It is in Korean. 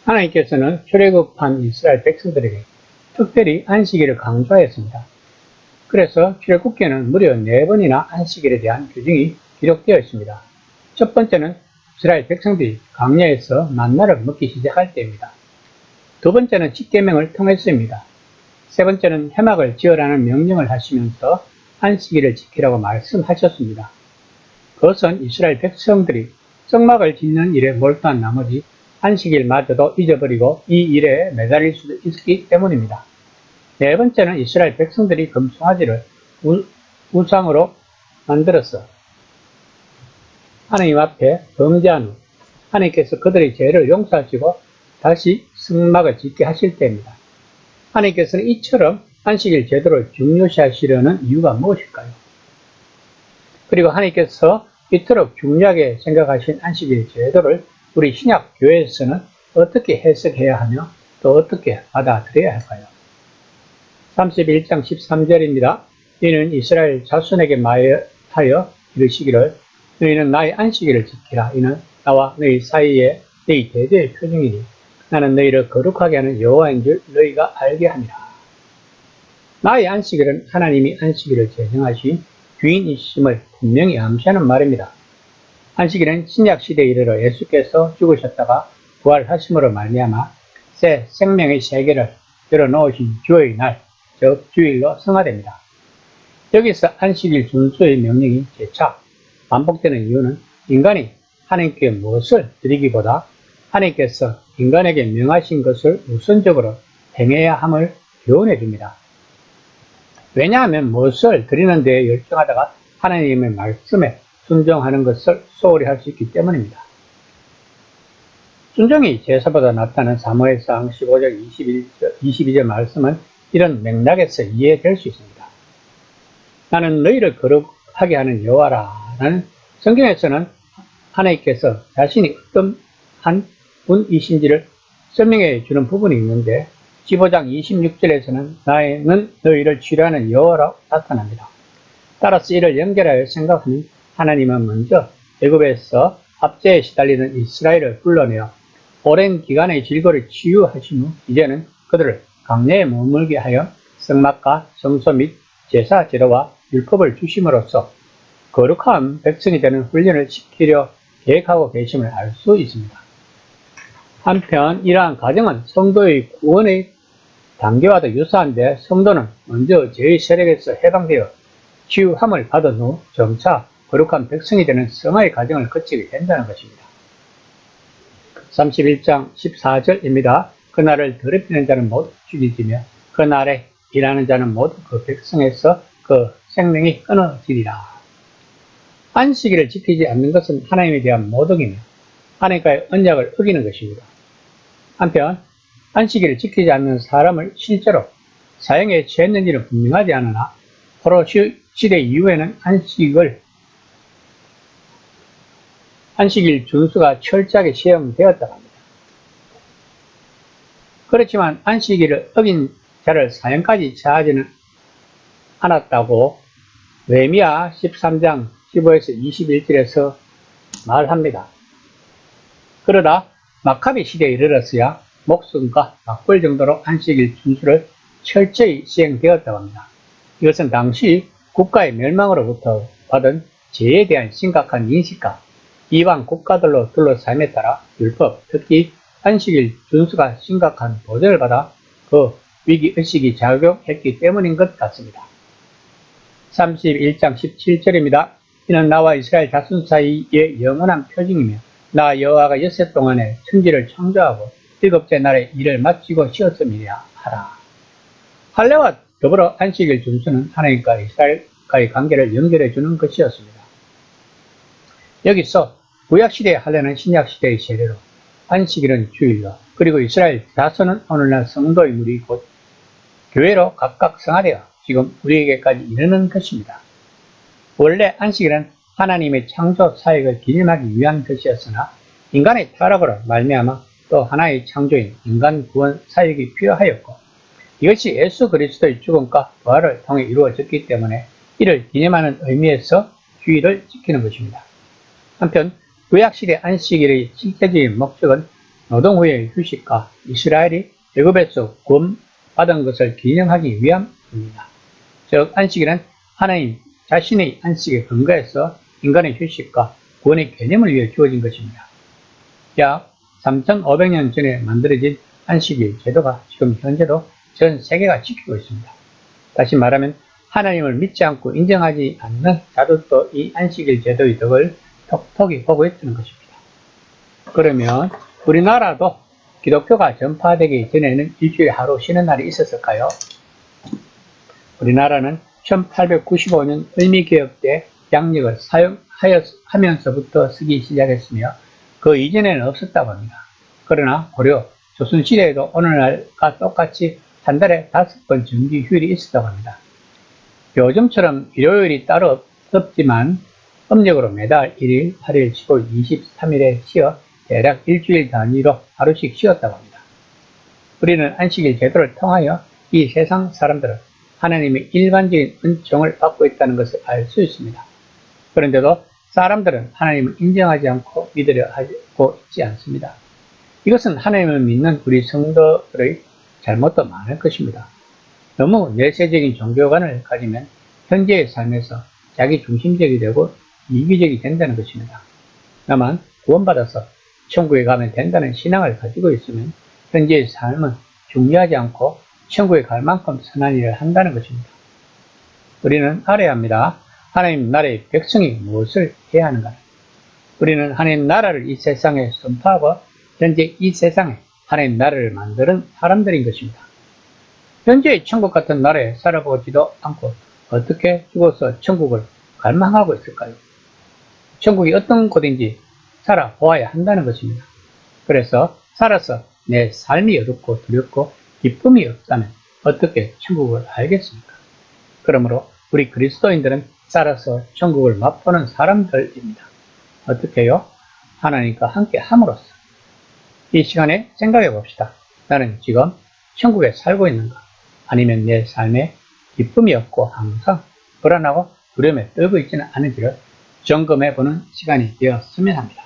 하나님께서는 출애굽한 이스라엘 백성들에게 특별히 안식일을 강조하였습니다. 그래서 출애굽기에는 무려 4번이나 안식일에 대한 규정이 기록되어 있습니다. 첫 번째는 이스라엘 백성들이 광야에서 만나를 먹기 시작할 때입니다. 두 번째는 십계명을 통해서입니다. 세 번째는 회막을 지으라는 명령을 하시면서 안식일을 지키라고 말씀하셨습니다. 그것은 이스라엘 백성들이 성막을 짓는 일에 몰두한 나머지 안식일마저도 잊어버리고 이 일에 매달릴 수도 있기 때문입니다. 네 번째는 이스라엘 백성들이 금송아지를 우상으로 만들어서 하나님 앞에 범죄한 후 하나님께서 그들의 죄를 용서하시고 다시 성막을 짓게 하실 때입니다. 하나님께서는 이처럼 안식일 제도를 중요시하시려는 이유가 무엇일까요? 그리고 하나님께서 이토록 중요하게 생각하신 안식일 제도를 우리 신약 교회에서는 어떻게 해석해야 하며 또 어떻게 받아들여야 할까요? 31장 13절입니다. 이는 이스라엘 자손에게 말하여 이르시기를 너희는 나의 안식일을 지키라. 이는 나와 너희 사이에 너희 대대의 표징이니 나는 너희를 거룩하게 하는 여호와인 줄 너희가 알게 함이라. 나의 안식일은 하나님이 안식일을 제정하신 주인이심을 분명히 암시하는 말입니다. 안식일은 신약시대에 이르러 예수께서 죽으셨다가 부활하심으로 말미암아 새 생명의 세계를 열어놓으신 주의 날, 즉 주일로 성화됩니다. 여기서 안식일 준수의 명령이 재차 반복되는 이유는 인간이 하나님께 무엇을 드리기보다 하나님께서 인간에게 명하신 것을 우선적으로 행해야 함을 교훈해 줍니다. 왜냐하면 무엇을 드리는 데에 열정하다가 하나님의 말씀에 순종하는 것을 소홀히 할 수 있기 때문입니다. 순종이 제사보다 낫다는 사무엘상 15절 22절 말씀은 이런 맥락에서 이해될 수 있습니다. 나는 너희를 거룩하게 하는 여호와라 라는 성경에서는 하나님께서 자신이 어떤 한 분이신지를 설명해 주는 부분이 있는데 15장 26절에서는 나는 너희를 치료하는 여호와로 나타납니다. 따라서 이를 연결하여 생각하면 하나님은 먼저 애굽에서 압제에 시달리는 이스라엘을 불러내어 오랜 기간의 질고를 치유하신 후 이제는 그들을 광야에 머물게 하여 성막과 성소 및 제사 제도와 율법을 주심으로써 거룩한 백성이 되는 훈련을 시키려 계획하고 계심을 알 수 있습니다. 한편 이러한 과정은 성도의 구원의 단계와도 유사한데 성도는 먼저 죄의 세력에서 해방되어 치유함을 받은 후 점차 거룩한 백성이 되는 성화의 과정을 거치게 된다는 것입니다. 31장 14절입니다. 그날을 더럽히는 자는 모두 죽이지며 그날에 일하는 자는 모두 그 백성에서 그 생명이 끊어지리라. 안식일을 지키지 않는 것은 하나님에 대한 모독이며 하나님과의 언약을 어기는 것입니다. 한편 안식일을 지키지 않는 사람을 실제로 사형에 처했는지는 분명하지 않으나 포로 시대 이후에는 안식일 준수가 철저하게 시행되었다고 합니다. 그렇지만 안식일을 어긴 자를 사형까지 처하지는 않았다고 레미야 13장 15에서 21절에서 말합니다. 그러나 마카비 시대에 이르렀어야 목숨과 바꿀 정도로 안식일 준수를 철저히 시행되었다고 합니다. 이것은 당시 국가의 멸망으로부터 받은 죄에 대한 심각한 인식과 이방 국가들로 둘러싸임에 따라 율법, 특히 안식일 준수가 심각한 도전을 받아 그 위기의식이 작용했기 때문인 것 같습니다. 31장 17절입니다. 이는 나와 이스라엘 자손 사이의 영원한 표징이며 나 여호와가 엿새 동안에 천지를 창조하고 일곱째 날에 일을 마치고 쉬었음이라 하라. 할례와 더불어 안식일 준수는 하나님과 이스라엘과의 관계를 연결해 주는 것이었습니다. 여기서 구약시대의 할례는 신약시대의 세례로, 안식일은 주일로, 그리고 이스라엘 자손은 오늘날 성도의 무리 곧 교회로 각각 성화되어 지금 우리에게까지 이르는 것입니다. 원래 안식일은 하나님의 창조 사역을 기념하기 위한 것이었으나 인간의 타락으로 말미암아 또 하나의 창조인 인간 구원 사역이 필요하였고 이것이 예수 그리스도의 죽음과 부활을 통해 이루어졌기 때문에 이를 기념하는 의미에서 주일을 지키는 것입니다. 한편 구약시대 안식일의 실제적인 목적은 노동 후의 휴식과 이스라엘이 애굽에서 구원받은 것을 기념하기 위함입니다. 즉 안식일은 하나님 자신의 안식에 근거해서 인간의 휴식과 구원의 개념을 위해 주어진 것입니다. 약 3,500년 전에 만들어진 안식일 제도가 지금 현재도 전 세계가 지키고 있습니다. 다시 말하면 하나님을 믿지 않고 인정하지 않는 자들도 이 안식일 제도의 덕을 톡톡히 보고 있다는 것입니다. 그러면 우리나라도 기독교가 전파되기 전에는 일주일에 하루 쉬는 날이 있었을까요? 우리나라는 1895년 을미개혁 때 양력을 사용하면서부터 쓰기 시작했으며 그 이전에는 없었다고 합니다. 그러나 고려, 조선시대에도 오늘날과 똑같이 한 달에 5번 정기 휴일이 있었다고 합니다. 요즘처럼 일요일이 따로 없지만 음력으로 매달 1일, 8일, 15일, 23일에 쉬어 대략 일주일 단위로 하루씩 쉬었다고 합니다. 우리는 안식일 제도를 통하여 이 세상 사람들은 하나님의 일반적인 은총을 받고 있다는 것을 알 수 있습니다. 그런데도 사람들은 하나님을 인정하지 않고 믿으려 하고 있지 않습니다. 이것은 하나님을 믿는 우리 성도들의 잘못도 많을 것입니다. 너무 내세적인 종교관을 가지면 현재의 삶에서 자기 중심적이 되고 이기적이 된다는 것입니다. 다만 구원받아서 천국에 가면 된다는 신앙을 가지고 있으면 현재의 삶은 중요하지 않고 천국에 갈 만큼 선한 일을 한다는 것입니다. 우리는 알아야 합니다. 하나님 나라의 백성이 무엇을 해야 하는가? 우리는 하나님 나라를 이 세상에 선포하고 현재 이 세상에 하나님 나라를 만드는 사람들인 것입니다. 현재의 천국 같은 나라에 살아보지도 않고 어떻게 죽어서 천국을 갈망하고 있을까요? 천국이 어떤 곳인지 살아보아야 한다는 것입니다. 그래서 살아서 내 삶이 어둡고 두렵고 기쁨이 없다면 어떻게 천국을 알겠습니까? 그러므로 우리 그리스도인들은 살아서 천국을 맛보는 사람들입니다. 어떻게요? 하나님과 함께 함으로써. 이 시간에 생각해 봅시다. 나는 지금 천국에 살고 있는가? 아니면 내 삶에 기쁨이 없고 항상 불안하고 두려움에 떨고 있지는 않은지를 점검해 보는 시간이 되었으면 합니다.